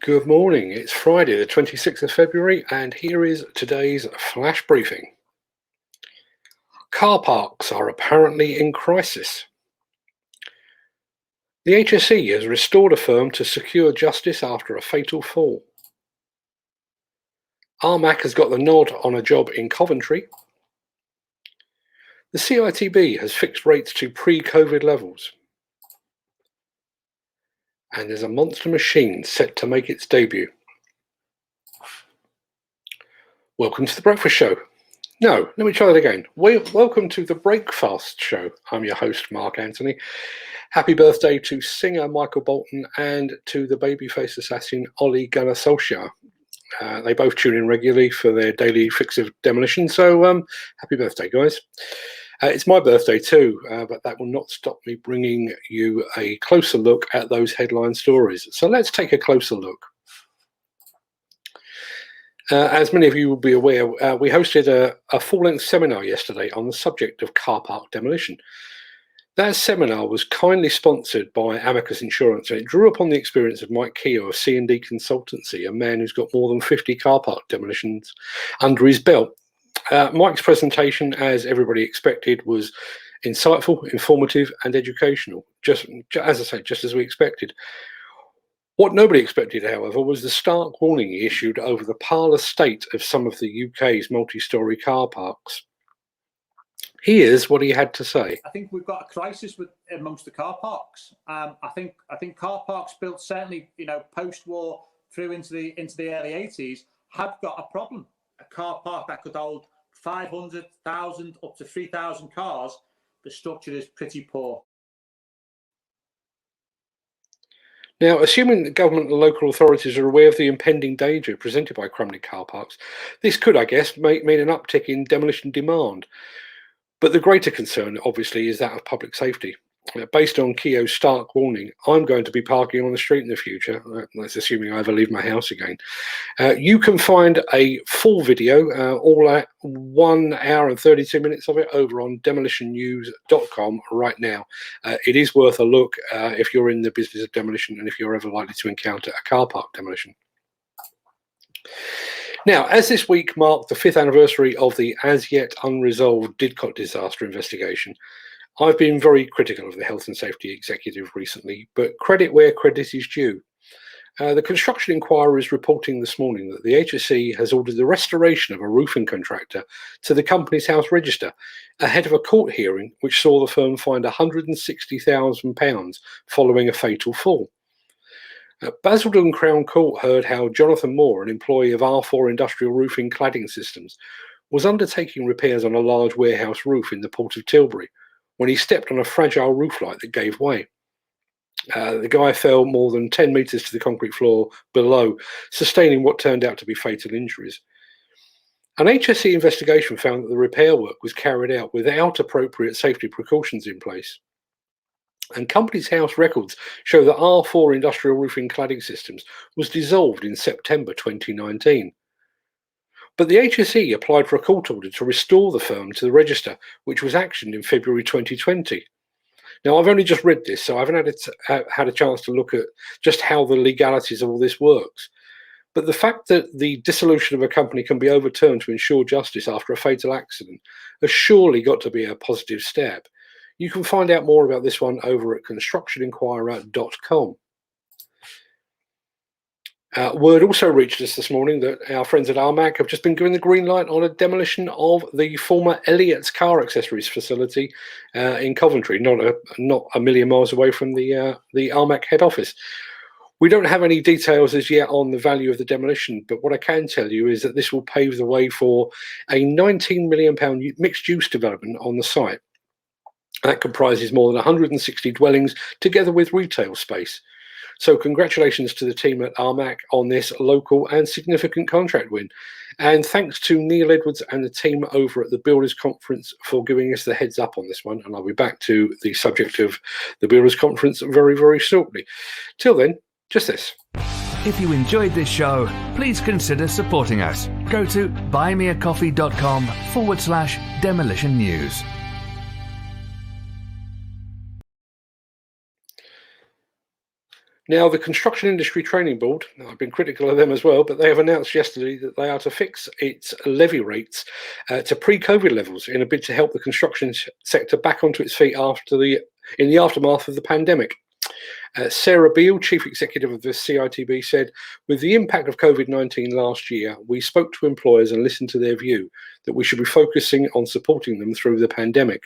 Good morning. It's Friday, the 26th of February, and here is today's flash briefing. Car parks are apparently in crisis. The HSE has restored a firm to secure justice after a fatal fall. Armac has got the nod on a job in Coventry. The CITB has fixed rates to pre-COVID levels. And there's a monster machine set to make its debut. Welcome to the breakfast show. No, let me try that again. Welcome to the Breakfast Show. I'm your host, Mark Anthony. Happy birthday to singer Michael Bolton and to the babyface assassin Ole Gunnar Solskjaer. They both tune in regularly for their daily fix of demolition, so happy birthday, guys. It's my birthday too, but that will not stop me bringing you a closer look at those headline stories. So let's take a closer look. As many of you will be aware, we hosted a full-length seminar yesterday on the subject of car park demolition. That seminar was kindly sponsored by Amicus Insurance, and it drew upon the experience of Mike Keogh of C&D Consultancy, a man who's got more than 50 car park demolitions under his belt. Mike's presentation, as everybody expected, was insightful, informative, and educational, just as I say, just as we expected. What nobody expected, however, was the stark warning he issued over the parlous state of some of the UK's multi-storey car parks. Here's what he had to say. I think we've got a crisis amongst the car parks. I think car parks built certainly, post-war through into the early 80s have got a problem. A car park that could hold 500,000 up to 3,000 cars, the structure is pretty poor. Now, assuming that government and local authorities are aware of the impending danger presented by crumbling car parks, this could, I guess, mean an uptick in demolition demand. But the greater concern, obviously, is that of public safety. Based on Keogh's stark warning, I'm going to be parking on the street in the future. That's assuming I ever leave my house again. You can find a full video, all at 1 hour and 32 minutes of it, over on demolitionnews.com right now. It is worth a look if you're in the business of demolition and if you're ever likely to encounter a car park demolition. Now, as this week marked the 5th anniversary of the as-yet unresolved Didcot disaster investigation, I've been very critical of the Health and Safety Executive recently, but credit where credit is due. The Construction Inquirer is reporting this morning that the HSE has ordered the restoration of a roofing contractor to the Companies House Register ahead of a court hearing which saw the firm fined £160,000 following a fatal fall. Basildon Crown Court heard how Jonathan Moore, an employee of R4 Industrial Roofing Cladding Systems, was undertaking repairs on a large warehouse roof in the Port of Tilbury when he stepped on a fragile roof light that gave way. The guy fell more than 10 metres to the concrete floor below, sustaining what turned out to be fatal injuries. An HSE investigation found that the repair work was carried out without appropriate safety precautions in place. And Companies House records show that R4 Industrial Roofing Cladding Systems was dissolved in September 2019. But the HSE applied for a court order to restore the firm to the register, which was actioned in February 2020. Now, I've only just read this, so I haven't had a chance to look at just how the legalities of all this works. But the fact that the dissolution of a company can be overturned to ensure justice after a fatal accident has surely got to be a positive step. You can find out more about this one over at constructioninquirer.com. Word also reached us this morning that our friends at Armac have just been given the green light on a demolition of the former Elliott's car accessories facility in Coventry, not a million miles away from the Armac head office. We don't have any details as yet on the value of the demolition, but what I can tell you is that this will pave the way for a £19 million mixed-use development on the site. That comprises more than 160 dwellings together with retail space. So congratulations to the team at Armac on this local and significant contract win. And thanks to Neil Edwards and the team over at the Builders Conference for giving us the heads up on this one. And I'll be back to the subject of the Builders Conference very, very shortly. Till then, just this. If you enjoyed this show, please consider supporting us. Go to buymeacoffee.com/demolition news. Now, the Construction Industry Training Board, I've been critical of them as well, but they have announced yesterday that they are to fix its levy rates to pre-COVID levels in a bid to help the construction sector back onto its feet in the aftermath of the pandemic. Sarah Beale, Chief Executive of the CITB, said, with the impact of COVID-19 last year, we spoke to employers and listened to their view that we should be focusing on supporting them through the pandemic.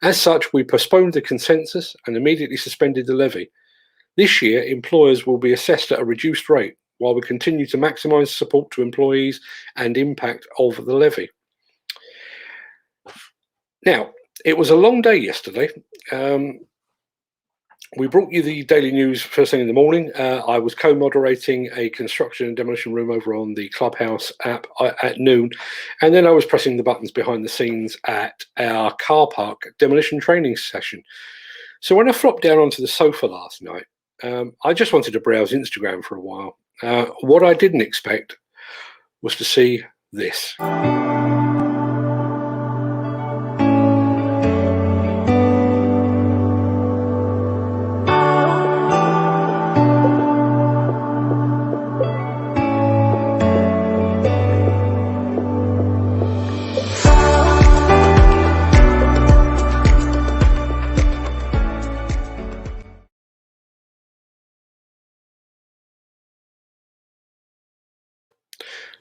As such, we postponed the consensus and immediately suspended the levy. This year, employers will be assessed at a reduced rate while we continue to maximise support to employees and impact of the levy. Now, it was a long day yesterday. We brought you the daily news first thing in the morning. I was co-moderating a construction and demolition room over on the Clubhouse app at noon. And then I was pressing the buttons behind the scenes at our car park demolition training session. So when I flopped down onto the sofa last night, I just wanted to browse Instagram for a while. What I didn't expect was to see this.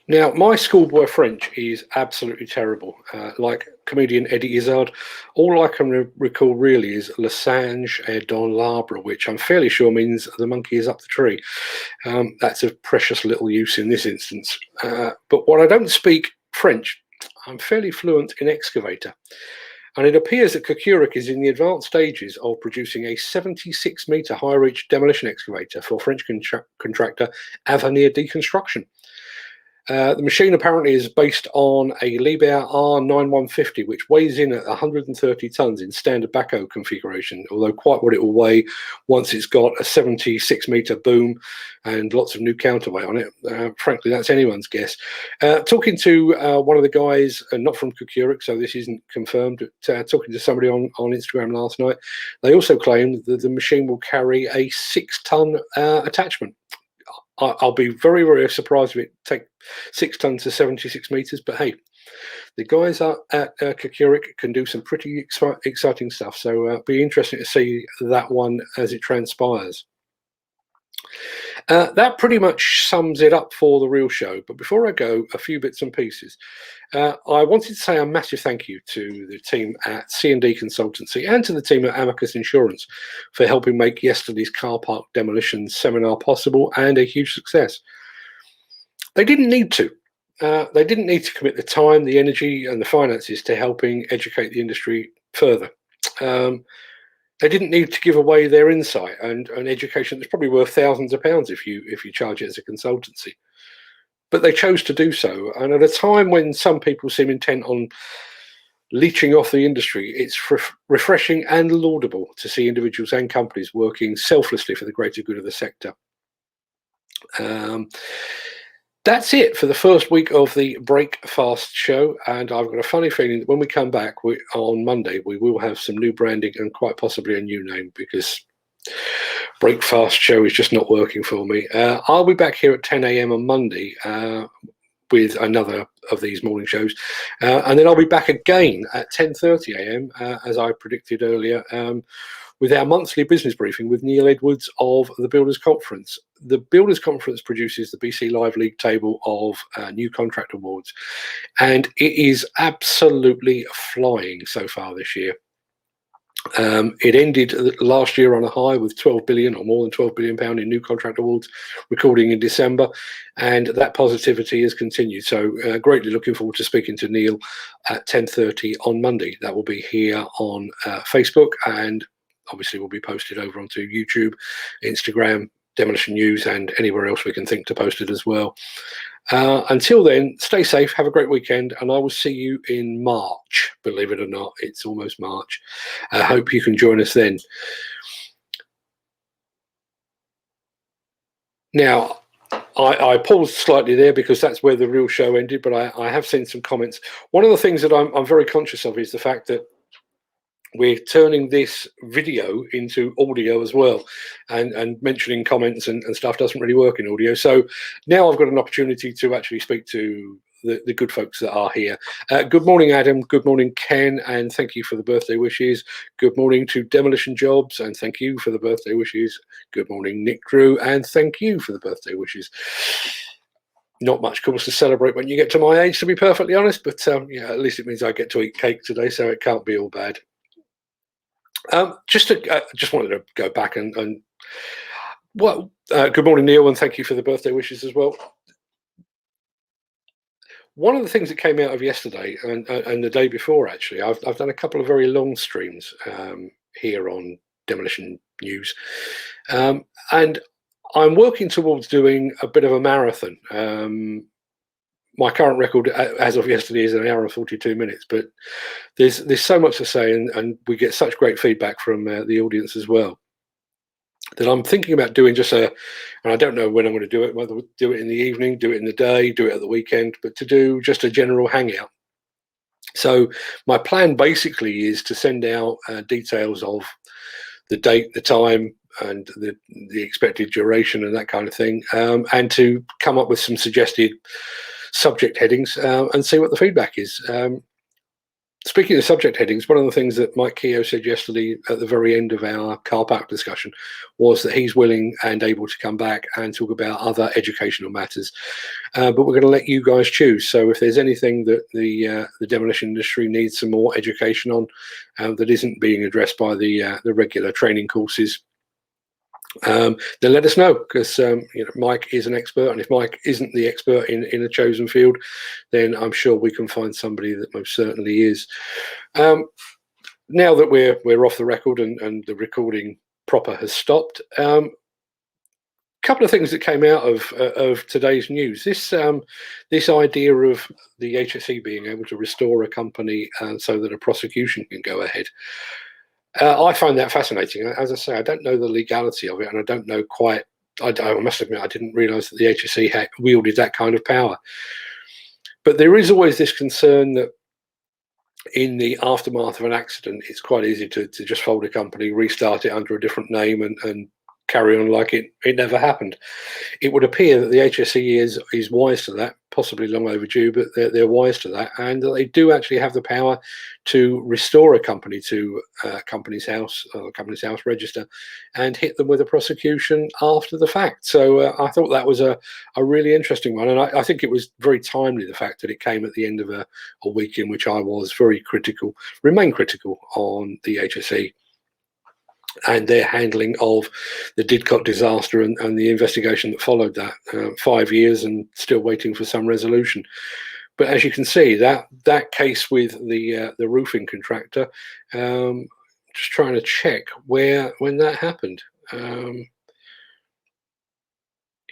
Now, my schoolboy French is absolutely terrible. Like comedian Eddie Izzard, all I can recall really is Le singe est dans l'arbre, which I'm fairly sure means the monkey is up the tree. That's a precious little use in this instance. But while I don't speak French, I'm fairly fluent in excavator. And it appears that Kokurik is in the advanced stages of producing a 76-metre high-reach demolition excavator for French contractor Avenir Deconstruction. The machine apparently is based on a Liebherr R9150, which weighs in at 130 tons in standard backhoe configuration, although quite what it will weigh once it's got a 76-metre boom and lots of new counterweight on it. Frankly, that's anyone's guess. Talking to one of the guys, not from Kokurik, so this isn't confirmed, but talking to somebody on Instagram last night, they also claimed that the machine will carry a 6-ton attachment. I'll be very, very surprised if it takes 6 tons to 76 meters. But hey, the guys at Kokurik can do some pretty exciting stuff. So be interesting to see that one as it transpires. That pretty much sums it up for the real show. But before I go, a few bits and pieces. I wanted to say a massive thank you to the team at C&D Consultancy and to the team at Amicus Insurance for helping make yesterday's car park demolition seminar possible and a huge success. They didn't need to. They didn't need to commit the time, the energy, and the finances to helping educate the industry further. They didn't need to give away their insight and education that's probably worth thousands of pounds if you charge it as a consultancy. But they chose to do so. And at a time when some people seem intent on leeching off the industry, it's refreshing and laudable to see individuals and companies working selflessly for the greater good of the sector. That's it for the first week of the Breakfast show, and I've got a funny feeling that when we come back on Monday, we will have some new branding and quite possibly a new name, because Breakfast show is just not working for me. I'll be back here at 10 a.m. on Monday with another of these morning shows, and then I'll be back again at 10:30 a.m. As I predicted earlier, with our monthly business briefing with Neil Edwards of the Builders Conference. The Builders Conference produces the BC Live League table of new contract awards, and it is absolutely flying so far this year. It ended last year on a high with 12 billion or more than 12 billion pound in new contract awards recording in December, and that positivity has continued. So greatly looking forward to speaking to Neil at 10:30 on Monday. That will be here on Facebook, and obviously will be posted over onto YouTube, Instagram, Demolition News, and anywhere else we can think to post it as well. Until then, stay safe, have a great weekend, and I will see you in March. Believe it or not, it's almost March. I hope you can join us then. Now, I paused slightly there because that's where the real show ended, but I have seen some comments. One of the things that I'm very conscious of is the fact that we're turning this video into audio as well, and mentioning comments and stuff doesn't really work in audio. So now I've got an opportunity to actually speak to the good folks that are here. Good morning, Adam. Good morning, Ken, and thank you for the birthday wishes. Good morning to Demolition Jobs, and thank you for the birthday wishes. Good morning, Nick Drew, and thank you for the birthday wishes. Not much cause to celebrate when you get to my age, to be perfectly honest, but yeah, at least it means I get to eat cake today, so it can't be all bad. Just wanted to go back and well, good morning, Neil, and thank you for the birthday wishes as well. One of the things that came out of yesterday and the day before, actually, I've done a couple of very long streams here on Demolition News, and I'm working towards doing a bit of a marathon. My current record as of yesterday is 1 hour and 42 minutes, but there's so much to say, and we get such great feedback from the audience as well, that I'm thinking about doing just and I don't know when I'm going to do it, whether we'll do it in the evening, do it in the day, do it at the weekend, but to do just a general hangout. So my plan basically is to send out details of the date, the time, and the expected duration and that kind of thing, and to come up with some suggested subject headings and see what the feedback is. Speaking of subject headings, one of the things that Mike Keogh said yesterday at the very end of our car park discussion was that he's willing and able to come back and talk about other educational matters. But we're going to let you guys choose. So if there's anything that the demolition industry needs some more education on that isn't being addressed by the regular training courses, then let us know, because Mike is an expert, and if Mike isn't the expert in a chosen field, then I'm sure we can find somebody that most certainly is. Now that we're off the record and the recording proper has stopped, couple of things that came out of today's news. This idea of the HSE being able to restore a company so that a prosecution can go ahead. I find that fascinating. As I say, I don't know the legality of it, and I don't know quite. I must admit, I didn't realise that the HSE wielded that kind of power. But there is always this concern that in the aftermath of an accident, it's quite easy to just fold a company, restart it under a different name, and carry on like it never happened. It would appear that the HSE is wise to that, possibly long overdue, but they're wise to that, and that they do actually have the power to restore a company to Companies House or Companies House register and hit them with a prosecution after the fact. So I thought that was a really interesting one, and I think it was very timely, the fact that it came at the end of a week in which I was very critical, remain critical on the HSE and their handling of the Didcot disaster and the investigation that followed that. 5 years and still waiting for some resolution. But as you can see, that case with the roofing contractor, just trying to check when that happened.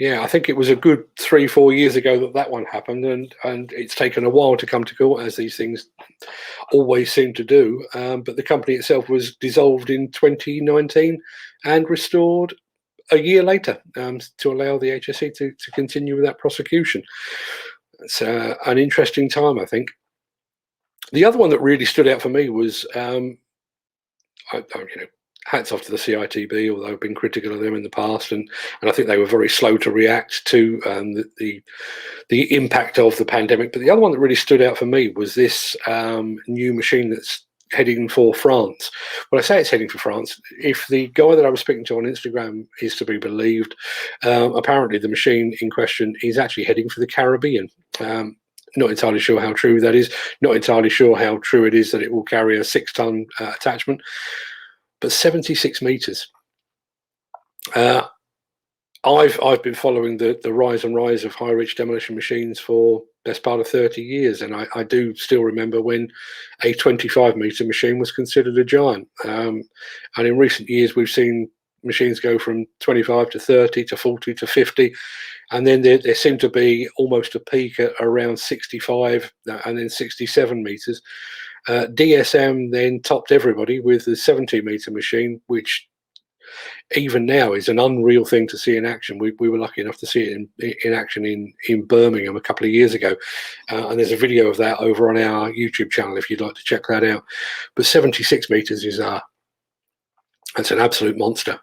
Yeah, I think it was a good 3-4 years ago that one happened, and it's taken a while to come to court, as these things always seem to do. But the company itself was dissolved in 2019 and restored a year later to allow the HSE to continue with that prosecution. It's an interesting time, I think. The other one that really stood out for me was, hats off to the CITB, although I've been critical of them in the past, and I think they were very slow to react to the impact of the pandemic. But the other one that really stood out for me was this new machine that's heading for France. When I say it's heading for France, if the guy that I was speaking to on Instagram is to be believed, apparently the machine in question is actually heading for the Caribbean. Not entirely sure how true that is. Not entirely sure how true it is that it will carry a 6-ton attachment. But 76 meters. I've been following the rise and rise of high-reach demolition machines for best part of 30 years, and I do still remember when a 25-meter machine was considered a giant. And in recent years, we've seen machines go from 25 to 30 to 40 to 50, and then there seemed to be almost a peak at around 65 and then 67 meters. DSM then topped everybody with the 70-meter machine, which even now is an unreal thing to see in action. We were lucky enough to see it in action in Birmingham a couple of years ago, and there's a video of that over on our YouTube channel if you'd like to check that out. But 76 meters is that's an absolute monster.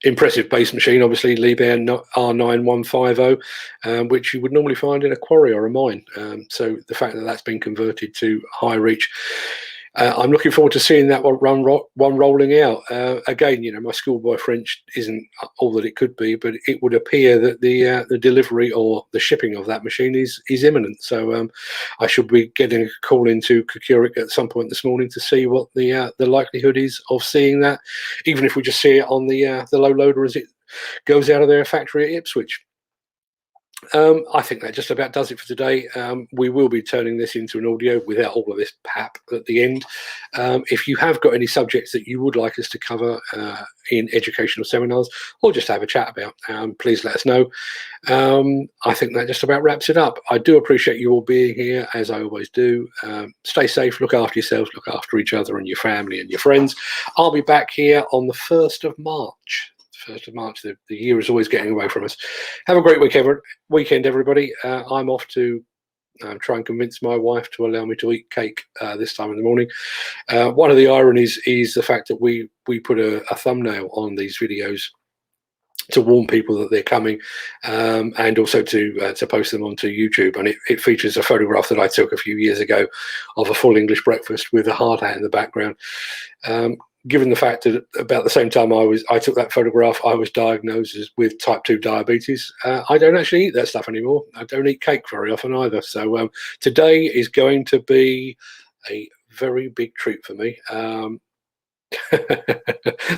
Impressive base machine, obviously, Liebherr R9150, which you would normally find in a quarry or a mine. So the fact that that's been converted to high reach, I'm looking forward to seeing that one rolling out. Again, you know, my schoolboy French isn't all that it could be, but it would appear that the delivery or the shipping of that machine is imminent. So I should be getting a call into Kukurik at some point this morning to see what the likelihood is of seeing that, even if we just see it on the low loader as it goes out of their factory at Ipswich. I think that just about does it for today. We will be turning this into an audio without all of this pap at the end. If you have got any subjects that you would like us to cover in educational seminars or just have a chat about, please let us know. I think that just about wraps it up. I do appreciate you all being here, as I always do. Stay safe, look after yourselves, look after each other and your family and your friends. I'll be back here on the 1st of March. 1st of March. The year is always getting away from us. Have a great weekend, everybody. I'm off to try and convince my wife to allow me to eat cake this time in the morning. One of the ironies is the fact that we put a thumbnail on these videos to warn people that they're coming, and also to post them onto YouTube. And it features a photograph that I took a few years ago of a full English breakfast with a hard hat in the background. Given the fact that about the same time I took that photograph, I was diagnosed with type 2 diabetes. I don't actually eat that stuff anymore. I don't eat cake very often either. So today is going to be a very big treat for me.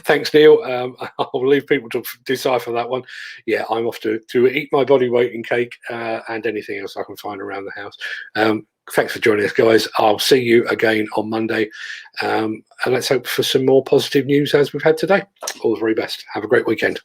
Thanks, Neil. I'll leave people to decipher that one. Yeah, I'm off to eat my body weight in cake and anything else I can find around the house. Thanks for joining us, guys. I'll see you again on Monday. And let's hope for some more positive news as we've had today. All the very best. Have a great weekend.